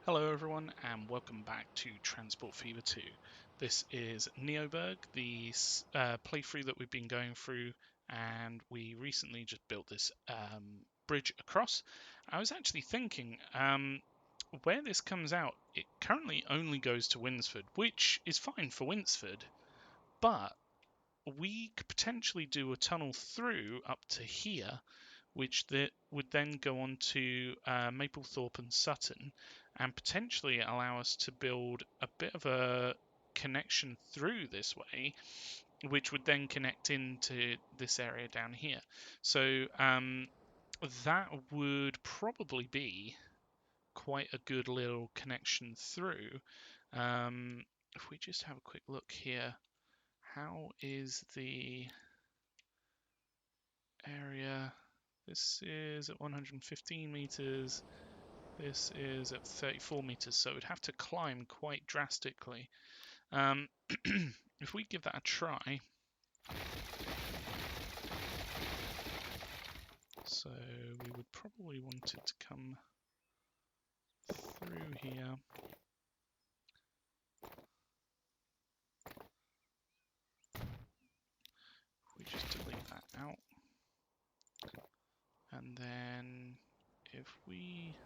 Hello everyone and welcome back to Transport Fever 2. This is NeoBurgh, the playthrough that we've been going through, and we recently just built this bridge across. I was actually thinking where this comes out, it currently only goes to Winsford, which is fine for Winsford, but we could potentially do a tunnel through up to here, which would then go on to Mablethorpe and Sutton, and potentially allow us to build a bit of a connection through this way, which would then connect into this area down here. So that would probably be quite a good little connection through. If we just have a quick look here, how is the area? This is at 115 meters. This is at 34 meters, so we'd have to climb quite drastically. If we give that a try, so we would probably want it to come through here. If we just delete that out, and then if we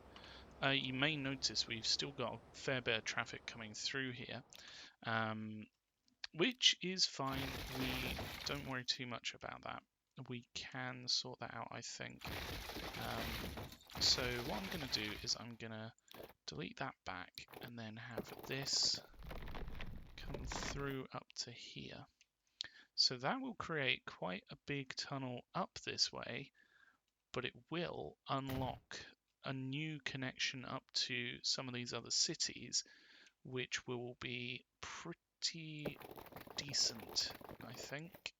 you may notice we've still got a fair bit of traffic coming through here, which is fine. We don't worry too much about that. We can sort that out, I think. So what I'm going to do is I'm going to delete that back and then have this come through up to here. So that will create quite a big tunnel up this way, but it will unlock a new connection up to some of these other cities, which will be pretty decent, I think.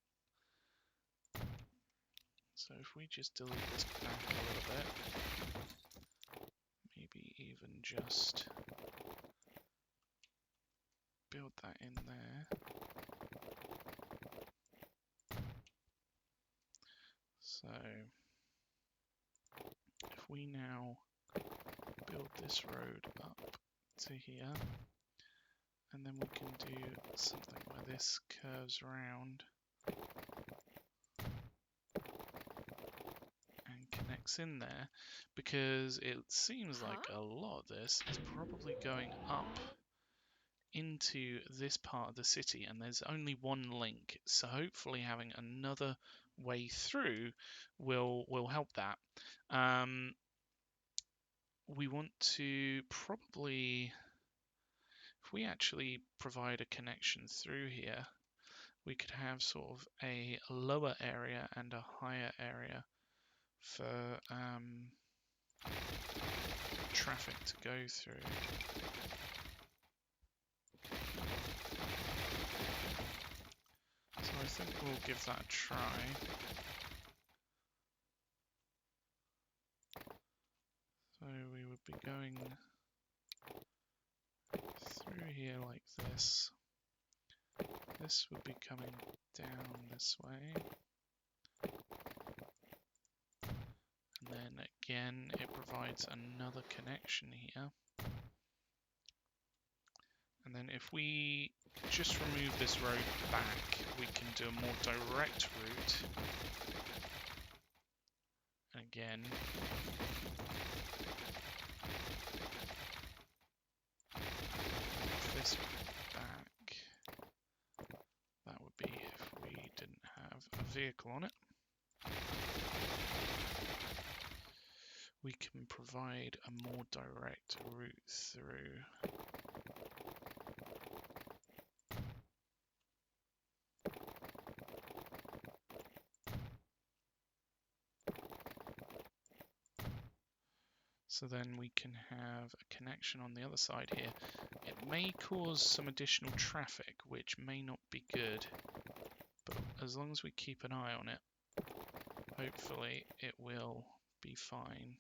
So if we just delete this back a little bit, maybe even just build that in there. So if we now build this road up to here, and then we can do something where this curves around and connects in there, because it seems like a lot of this is probably going up into this part of the city, and there's only one link, so hopefully having another way through will help that. We want to probably, if we actually provide a connection through here, we could have sort of a lower area and a higher area for traffic to go through. So I think we'll give that a try. So we would be going through here like this. This would be coming down this way. And then again, it provides another connection here. And then if we just remove this road back, we can do a more direct route. And again, move this back. That would be if we didn't have a vehicle on it. We can provide a more direct route through. So then we can have a connection on the other side here. It may cause some additional traffic, which may not be good, but as long as we keep an eye on it, hopefully it will be fine.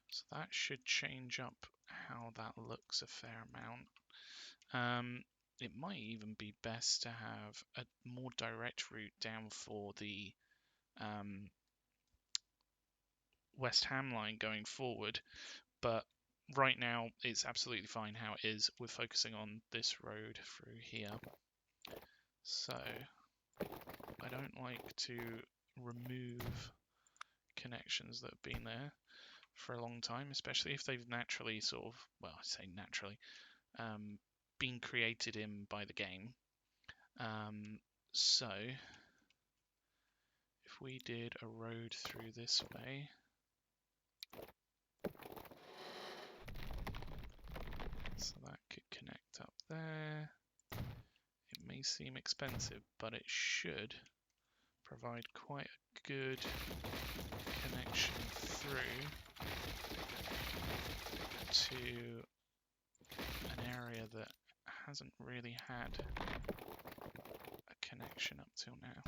So that should change up how that looks a fair amount. It might even be best to have a more direct route down for the West Ham line going forward, but right now it's absolutely fine how it is. We're focusing on this road through here. So I don't like to remove connections that have been there for a long time, especially if they've naturally sort of, well, I say naturally, been created in by the game. So if we did a road through this way, so that could connect up there. It may seem expensive, but it should provide quite a good connection through to an area that hasn't really had a connection up till now.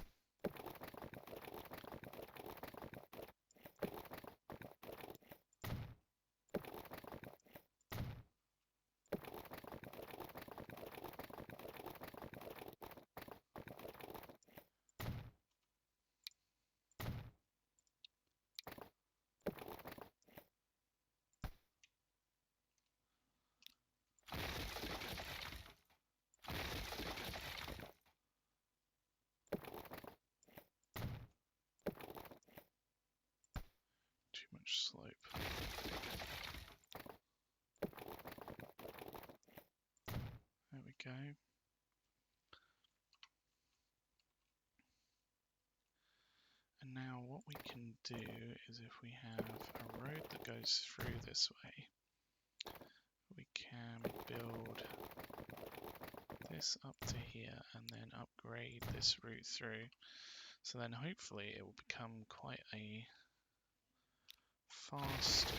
Too much slope. There we go. And now what we can do is if we have a road that goes through this way, we can build this up to here and then upgrade this route through. So then hopefully it will become quite a fast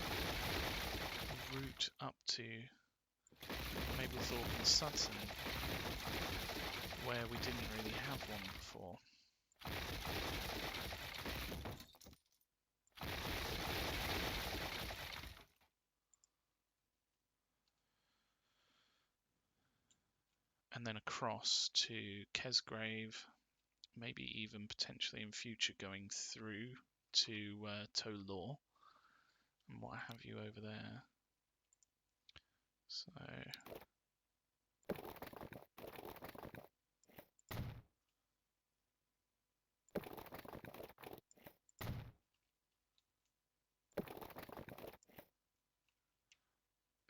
route up to Mablethorpe and Sutton, where we didn't really have one before. And then across to Knaresborough, maybe even potentially in future going through to Law and what have you over there. So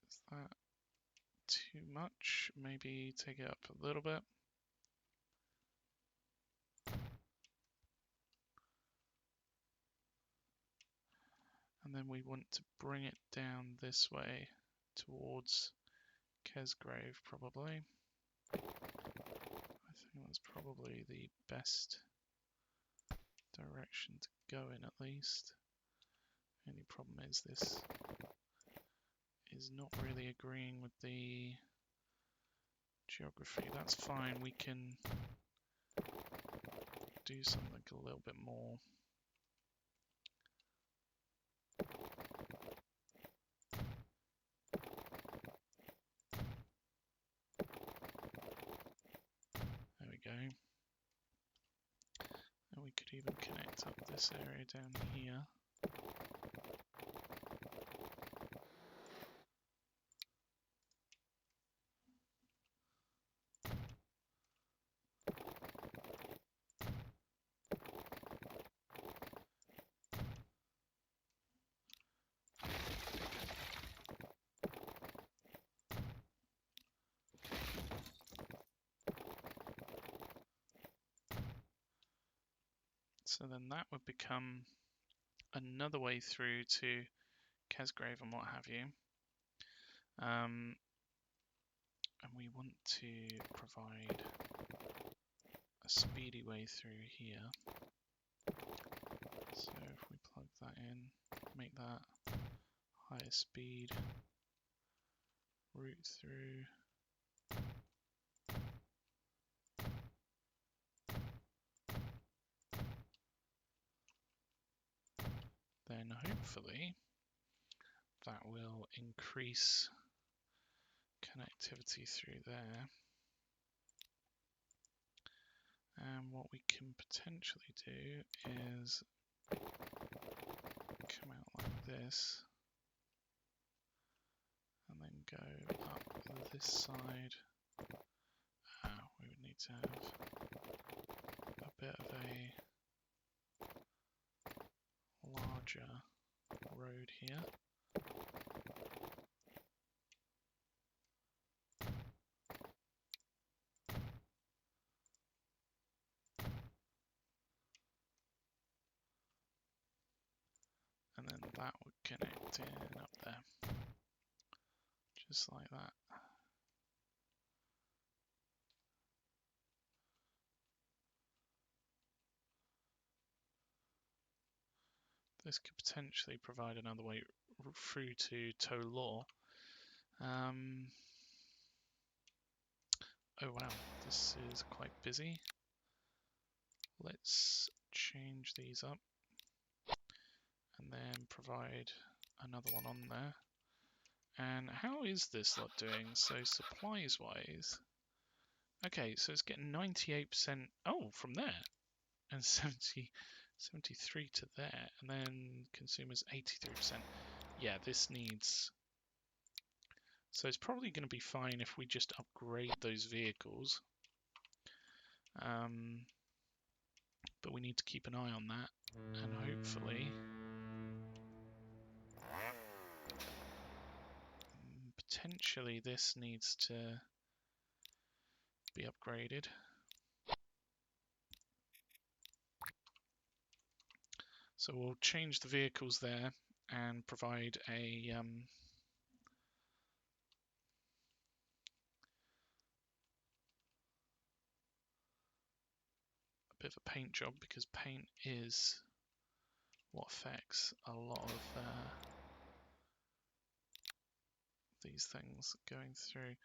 is that too much? Maybe take it up a little bit. And then we want to bring it down this way towards Knaresborough probably. I think that's probably the best direction to go in at least. Only problem is this is not really agreeing with the geography. That's fine, we can do something a little bit more. There we go. And we could even connect up this area down here. So then that would become another way through to Knaresborough and what have you. And we want to provide a speedy way through here. So if we plug that in, make that higher speed route through. Then hopefully that will increase connectivity through there. And what we can potentially do is come out like this and then go up this side. We would need to have a bit of a larger road here. And then that would connect in up there, just like that. This could potentially provide another way through to Tow Law. Oh wow, this is quite busy. Let's change these up and then provide another one on there. And how is this lot doing? So supplies wise, okay, so it's getting 98%, oh, from there, and 73 to there, and then consumers 83%. Yeah, this needs, so it's probably going to be fine if we just upgrade those vehicles. But we need to keep an eye on that, and hopefully potentially this needs to be upgraded. So we'll change the vehicles there and provide a bit of a paint job, because paint is what affects a lot of these things going through.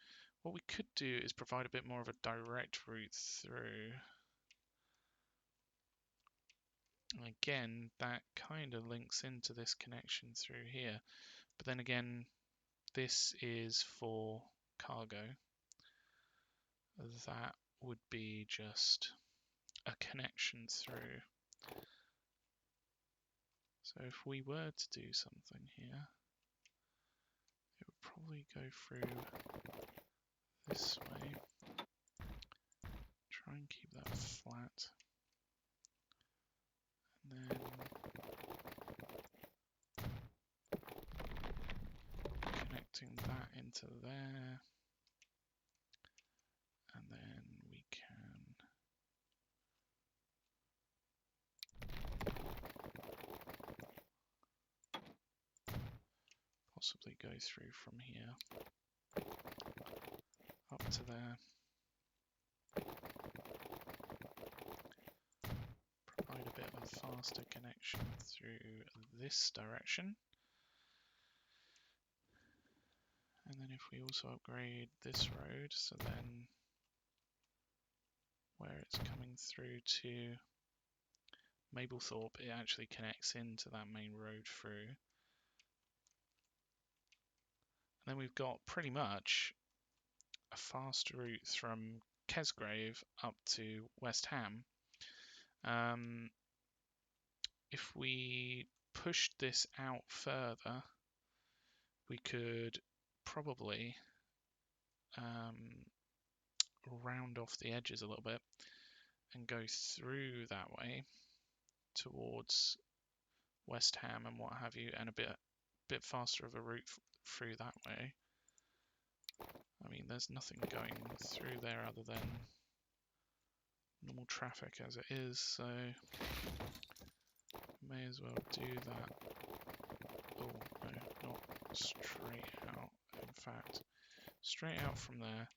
What we could do is provide a bit more of a direct route through. And again, that kind of links into this connection through here. But then again, this is for cargo. That would be just a connection through. So if we were to do something here, it would probably go through this way. Try and keep that flat. And then connecting that into there. And then we can possibly go through from here up to there. Provide a bit of a faster connection through this direction. And then if we also upgrade this road, so then where it's coming through to Mablethorpe, it actually connects into that main road through. And then we've got pretty much a fast route from Kesgrave up to West Ham. If we pushed this out further, we could probably round off the edges a little bit and go through that way towards West Ham and what have you, and a bit faster of a route through that way. I mean, there's nothing going through there other than normal traffic as it is, so may as well do that. Oh no, not straight out. In fact, straight out from there,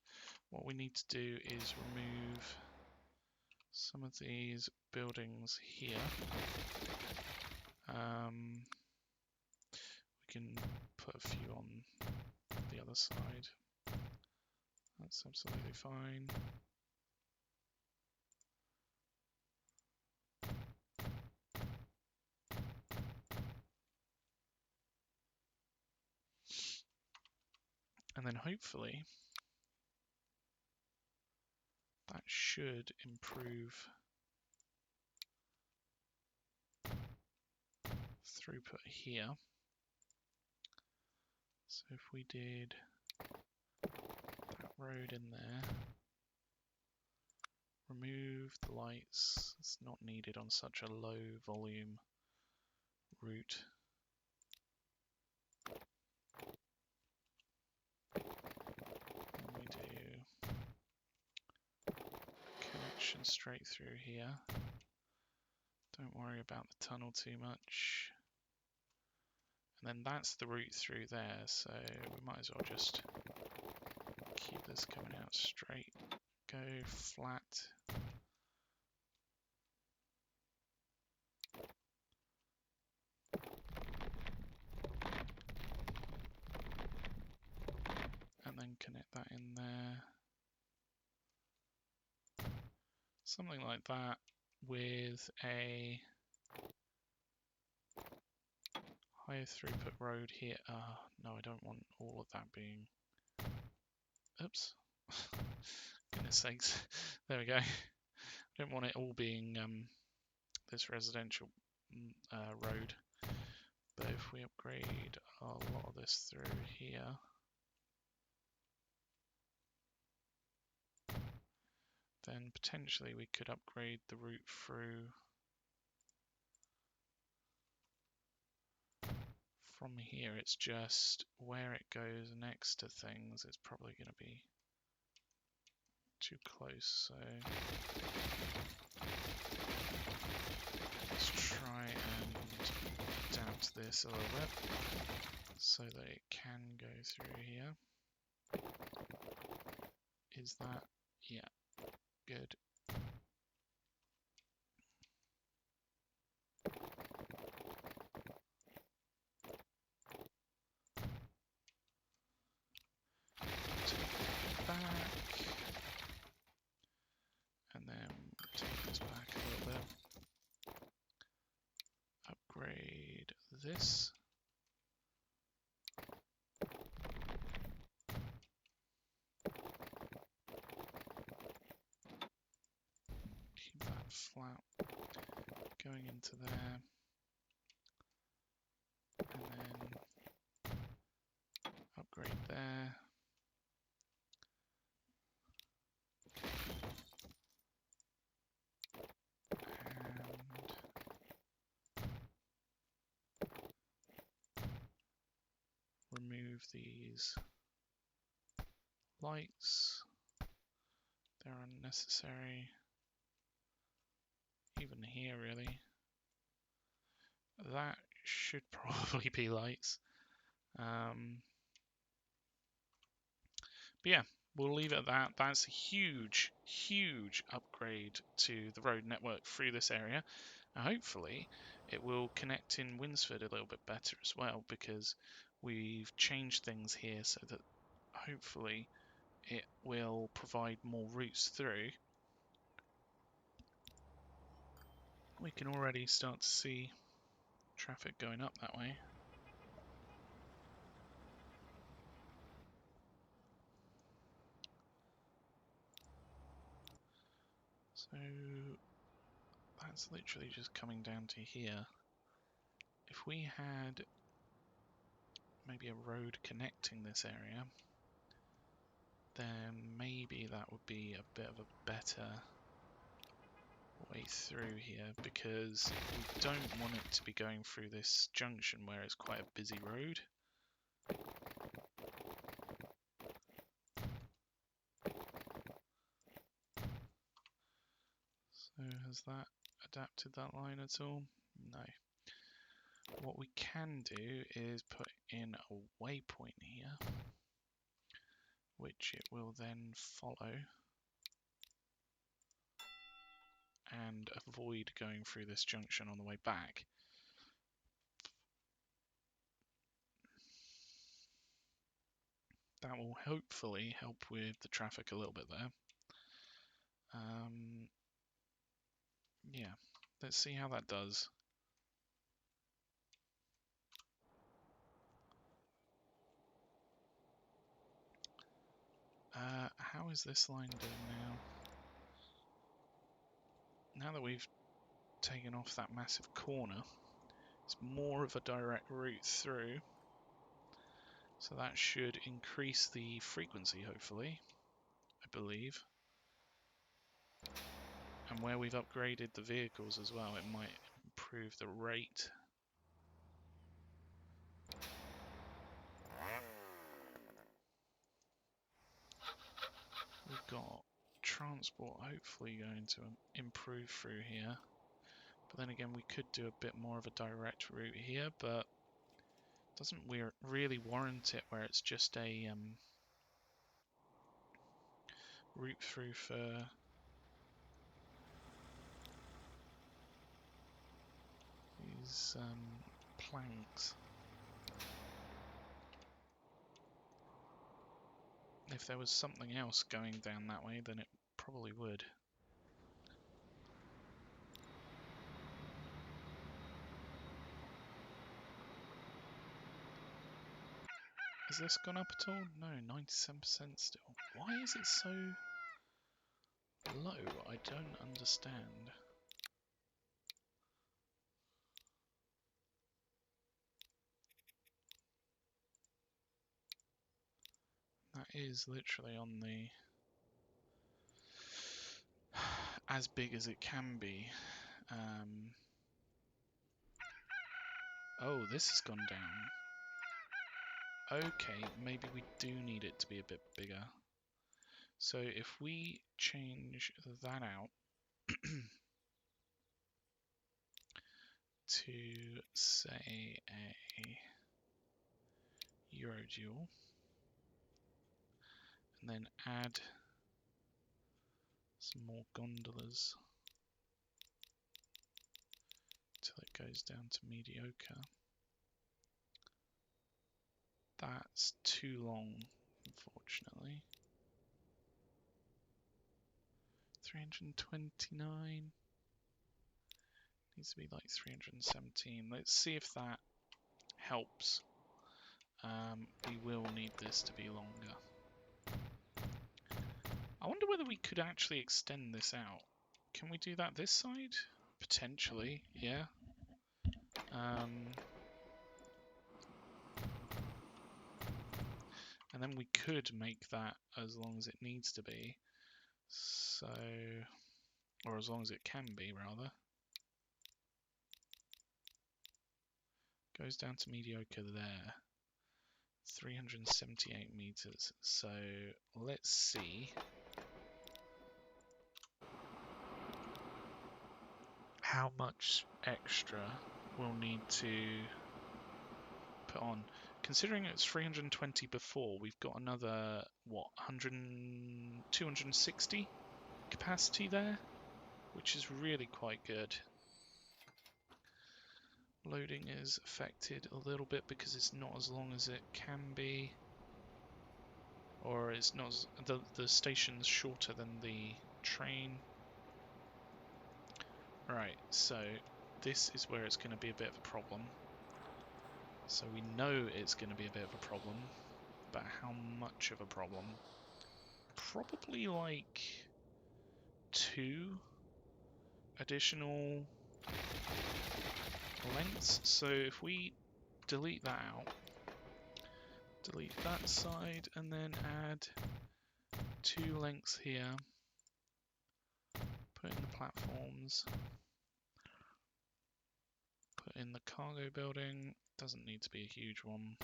what we need to do is remove some of these buildings here. We can put a few on the other side. That's absolutely fine. And then hopefully that should improve throughput here. So if we did that road in there, remove the lights, it's not needed on such a low volume route. And we do connection straight through here. Don't worry about the tunnel too much. And then that's the route through there, so we might as well just keep this coming out straight. Go flat. And then connect that in there. Something like that with a higher throughput road here. No, I don't want all of that being... Oops. Goodness sakes. There we go. I don't want it all being this residential road. But if we upgrade a lot of this through here, then potentially we could upgrade the route through from here. It's just where it goes next to things, it's probably going to be too close, so let's try and adapt this a little bit so that it can go through here. Is that, yeah, good. Take it back, and then take this back a little bit. Upgrade this. Keep that flat going into there, and then upgrade there. Remove these lights, they're unnecessary, even here really. That should probably be lights. But yeah, we'll leave it at that. That's a huge, huge upgrade to the road network through this area. And hopefully it will connect in Winsford a little bit better as well, because we've changed things here so that hopefully it will provide more routes through. We can already start to see traffic going up that way. So that's literally just coming down to here. If we had maybe a road connecting this area, then maybe that would be a bit of a better way through here, because we don't want it to be going through this junction where it's quite a busy road. So has that adapted that line at all? No. What we can do is put in a waypoint here, which it will then follow and avoid going through this junction on the way back. That will hopefully help with the traffic a little bit there. Yeah, let's see how that does. How is this line doing now? Now that we've taken off that massive corner, it's more of a direct route through. So that should increase the frequency, hopefully, I believe. And where we've upgraded the vehicles as well, it might improve the rate. We've got transport hopefully going to improve through here. But then again, we could do a bit more of a direct route here, but doesn't really warrant it where it's just a route through for these planks. If there was something else going down that way, then it probably would. Has this gone up at all? No, 97% still. Why is it so low? I don't understand. That is literally on the as big as it can be. Oh, this has gone down. Okay, maybe we do need it to be a bit bigger. So if we change that out to, say, a Eurodual, and then add some more gondolas till it goes down to mediocre. That's too long, unfortunately. 329 needs to be like 317. Let's see if that helps. We will need this to be longer. I wonder whether we could actually extend this out. Can we do that this side? Potentially, yeah. And then we could make that as long as it needs to be. So, or as long as it can be, rather. Goes down to mediocre there. 378 meters. So, let's see how much extra we'll need to put on. Considering it's 320 before, we've got another, what, 260 capacity there, which is really quite good. Loading is affected a little bit because it's not as long as it can be, or it's not as, the station's shorter than the train. Right, so this is where it's going to be a bit of a problem. So we know it's going to be a bit of a problem, but how much of a problem? Probably like 2 additional lengths. So if we delete that out, delete that side, and then add 2 lengths here, put in the platforms, put in the cargo building, doesn't need to be a huge one.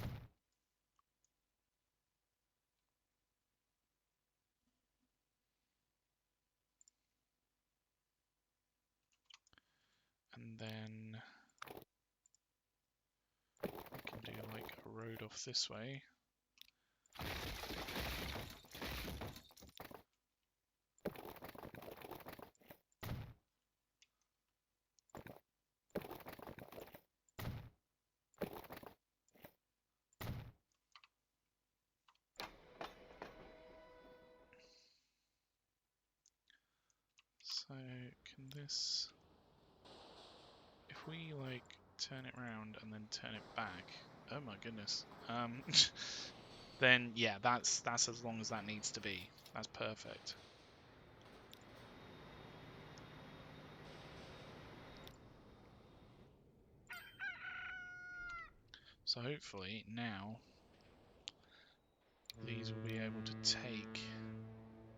And then we can do like a road off this way. So can this, if we like turn it round and then turn it back, oh my goodness, then yeah, that's as long as that needs to be. That's perfect. So hopefully now these will be able to take.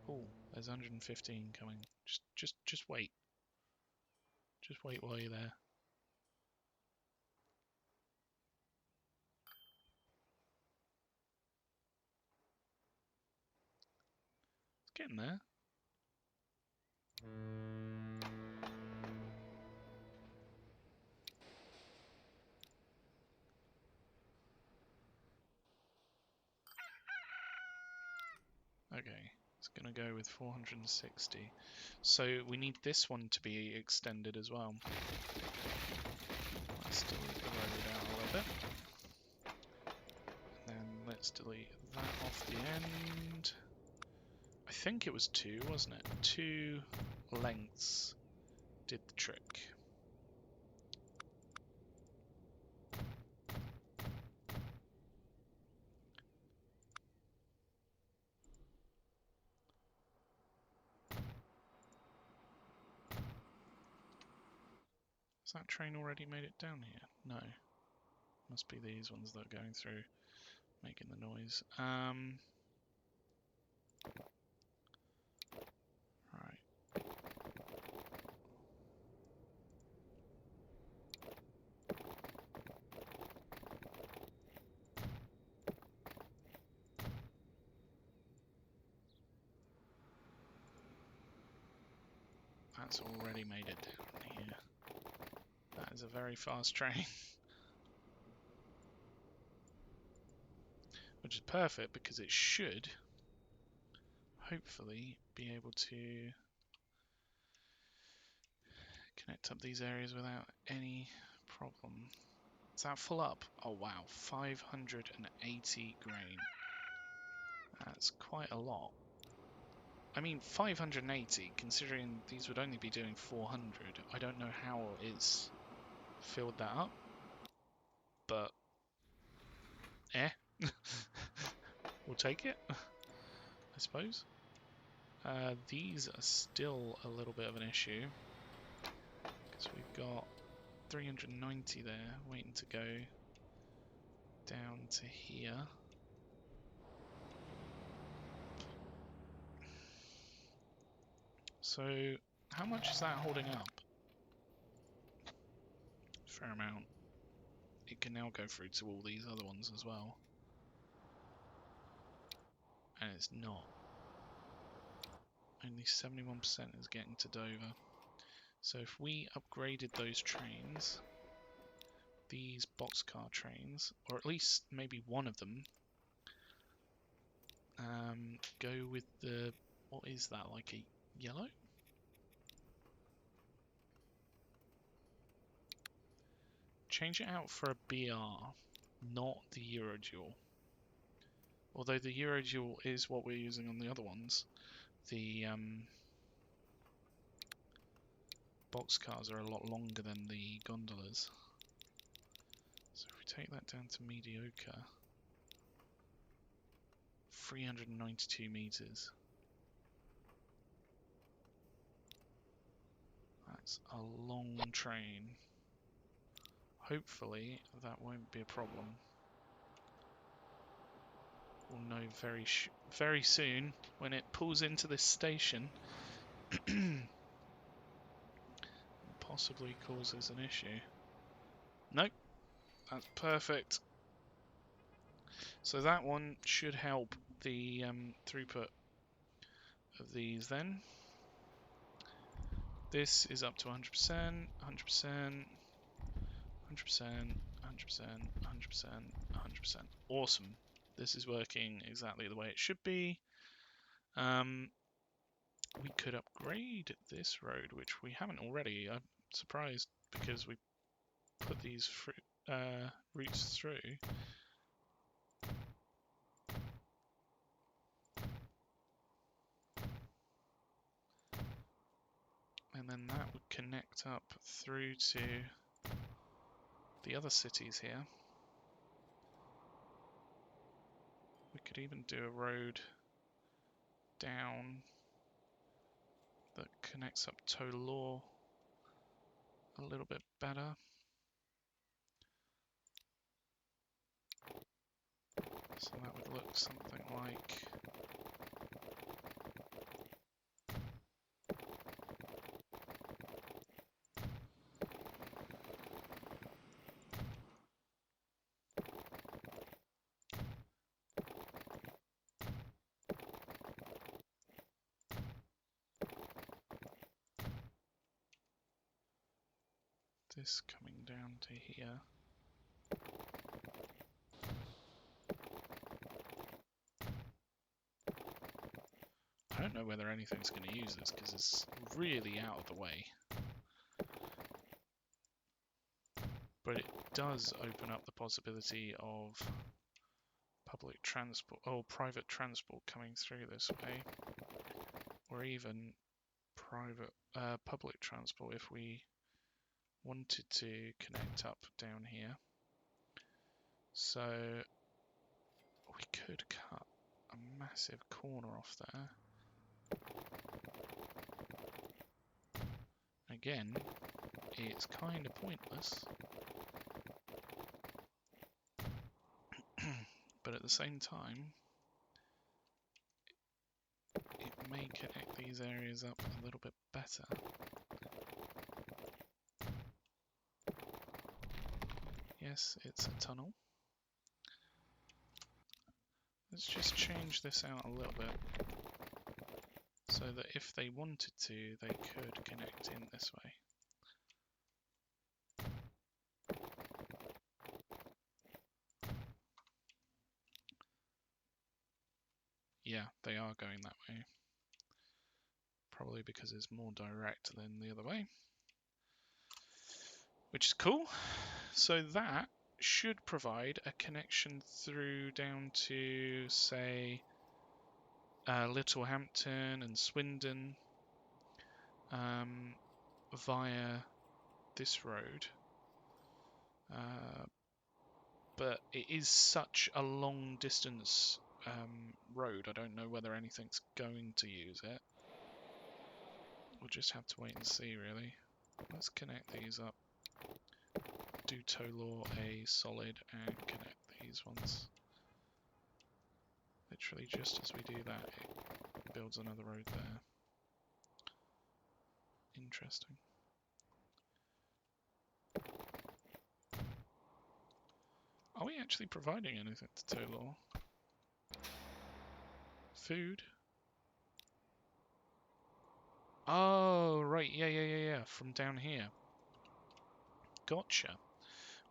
Oh, there's 115 coming. Just wait. Just wait while you're there. It's getting there. Okay, it's going to go with 460. So we need this one to be extended as well. Let's delete the road out a little bit. And then let's delete that off the end. I think it was 2, wasn't it? 2 lengths did the trick. Has that train already made it down here? No. Must be these ones that are going through, making the noise. Right. That's already made it down here. That is a very fast train. Which is perfect because it should hopefully be able to connect up these areas without any problem. Is that full up? Oh wow, 580 grain. That's quite a lot. I mean, 580, considering these would only be doing 400, I don't know how it's filled that up, but we'll take it, I suppose. These are still a little bit of an issue, because we've got 390 there, waiting to go down to here. So, how much is that holding up? Fair amount. It can now go through to all these other ones as well. And it's not. Only 71% is getting to Dover. So if we upgraded those trains, these boxcar trains, or at least maybe one of them, go with the, what is that, like a yellow? Change it out for a BR, not the Eurodual. Although the Eurodual is what we're using on the other ones. The boxcars are a lot longer than the gondolas. So if we take that down to mediocre, 392 meters. That's a long train. Hopefully that won't be a problem. We'll know very soon when it pulls into this station. Possibly causes an issue. Nope, that's perfect. So that one should help the throughput of these then. This is up to 100%, 100%, 100%, 100%, 100%, 100%. Awesome. This is working exactly the way it should be. We could upgrade this road, which we haven't already. I'm surprised because we put these routes through. And then that would connect up through to the other cities here. We could even do a road down that connects up Total Law a little bit better. So that would look something like this coming down to here. I don't know whether anything's going to use this because it's really out of the way. But it does open up the possibility of public transport or private transport coming through this way, or even public transport if we wanted to connect up down here. So we could cut a massive corner off there. Again, it's kind of pointless, but at the same time, it may connect these areas up a little bit better. Yes, it's a tunnel. Let's just change this out a little bit so that if they wanted to, they could connect in this way. Yeah, they are going that way. Probably because it's more direct than the other way. Which is cool. So that should provide a connection through down to, say, Littlehampton and Swindon via this road. But it is such a long distance road, I don't know whether anything's going to use it. We'll just have to wait and see, really. Let's connect these up. Do Tolor a solid and connect these ones. Literally just as we do that, it builds another road there. Interesting. Are we actually providing anything to Tolor? Food? Oh, right, yeah, from down here. Gotcha.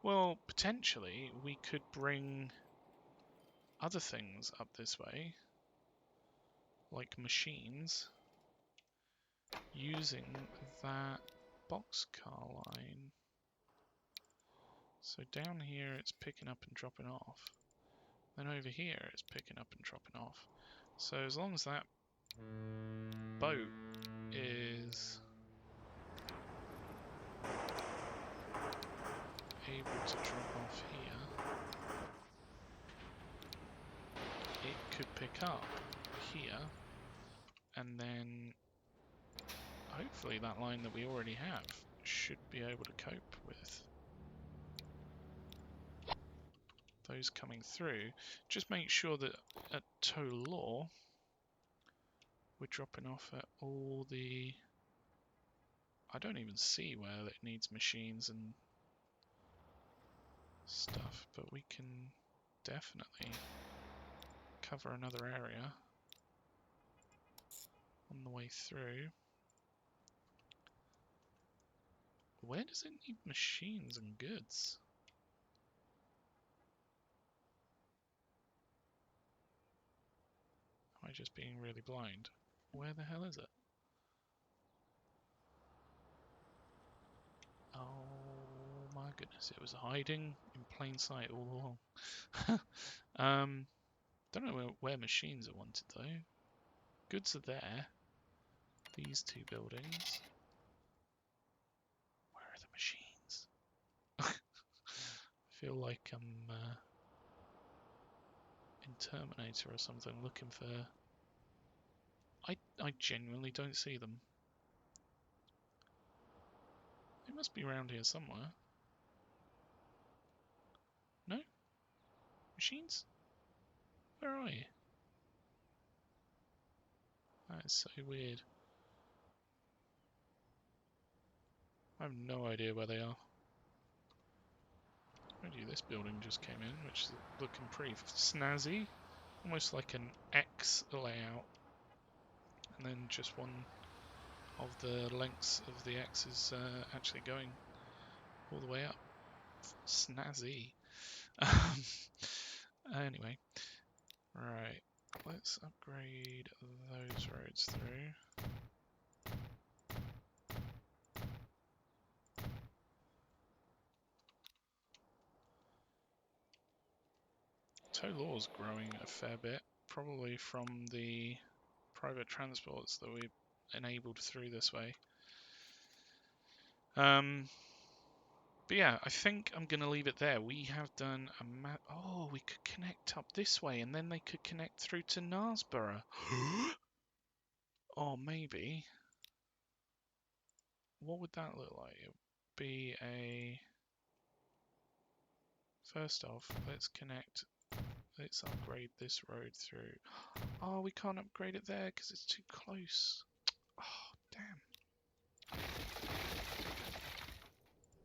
Well, potentially we could bring other things up this way, like machines, using that boxcar line. So down here it's picking up and dropping off. Then over here it's picking up and dropping off. So as long as that boat is able to drop off here, it could pick up here, and then hopefully that line that we already have should be able to cope with those coming through. Just make sure that at Total Law we're dropping off at all the... I don't even see where it needs machines and stuff, but we can definitely cover another area on the way through. Where does it need machines and goods? Am I just being really blind? Where the hell is it? Oh my goodness, it was hiding in plain sight all along. Don't know where machines are wanted though. Goods are there. These two buildings. Where are the machines? I feel like I'm in Terminator or something looking for... I genuinely don't see them. They must be around here somewhere. No? Machines? Where are you? That is so weird. I have no idea where they are. Mind you, this building just came in, which is looking pretty snazzy. Almost like an X layout. And then just one of the lengths of the X is actually going all the way up. Snazzy. Anyway. Right. Let's upgrade those roads through. Tolaw's growing a fair bit, probably from the private transports that we enabled through this way. But yeah, I think I'm going to leave it there. We have done a oh, we could connect up this way, and then they could connect through to Knaresborough. Or maybe... What would that look like? It would be a... First off, let's connect... Let's upgrade this road through. Oh, we can't upgrade it there because it's too close. Oh, damn.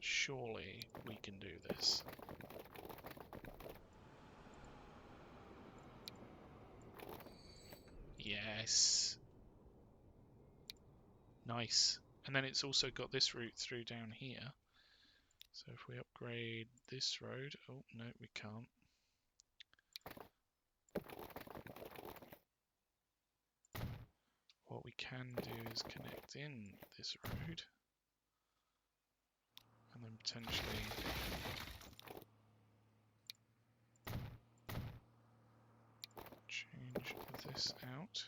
Surely we can do this. Yes. Nice. And then it's also got this route through down here. So if we upgrade this road... Oh, no, we can't. What we can do is connect in this road. And then potentially... change this out.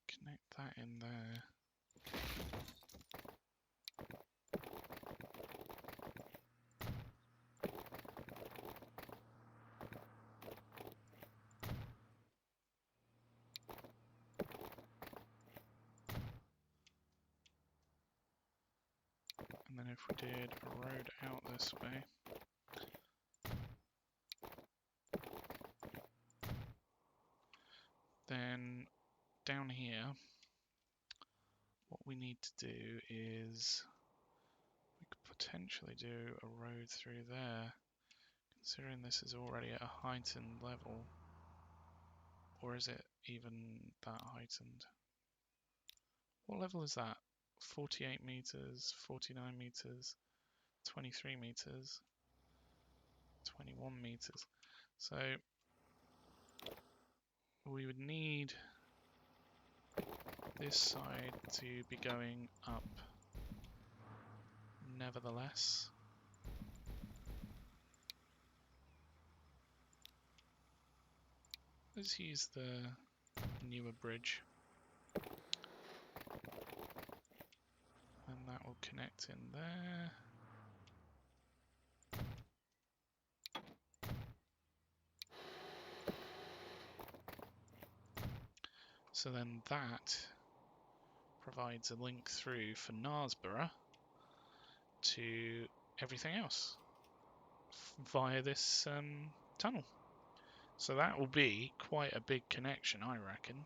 Connect that in there. And then if we did a road out this way, then down here, what we need to do is we could potentially do a road through there, considering this is already at a heightened level. Or is it even that heightened? What level is that? 48 meters, 49 meters, 23 meters, 21 meters. So we would need this side to be going up nevertheless. Let's use the newer bridge. And that will connect in there. So then that provides a link through for Knaresborough to everything else via this tunnel. So that will be quite a big connection, I reckon.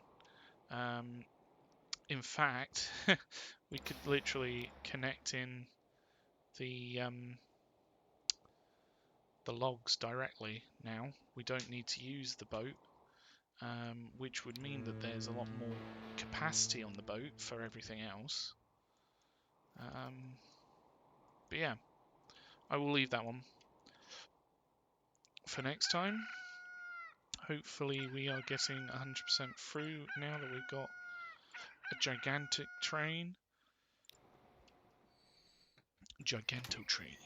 In fact, we could literally connect in the logs directly now. We don't need to use the boat, which would mean that there's a lot more capacity on the boat for everything else. But yeah, I will leave that one for next time. Hopefully we are getting 100% through now that we've got a gigantic train. Giganto train.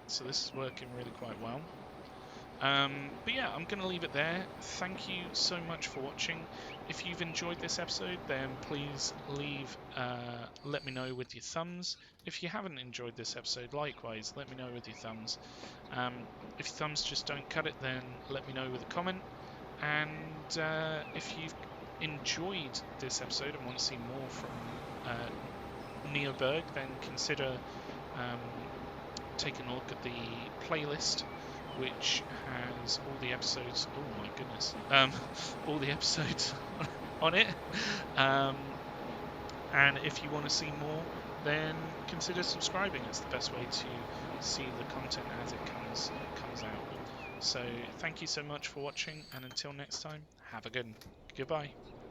So this is working really quite well. But yeah, I'm going to leave it there. Thank you so much for watching. If you've enjoyed this episode, then please let me know with your thumbs. If you haven't enjoyed this episode, likewise, let me know with your thumbs. If your thumbs just don't cut it, then let me know with a comment. And if you've enjoyed this episode and want to see more from NeoBurgh, then consider taking a look at the playlist, which has all the episodes. Oh my goodness, all the episodes on it. And if you want to see more, then consider subscribing. It's the best way to see the content as it comes out. So thank you so much for watching, and until next time, have a good one. Goodbye.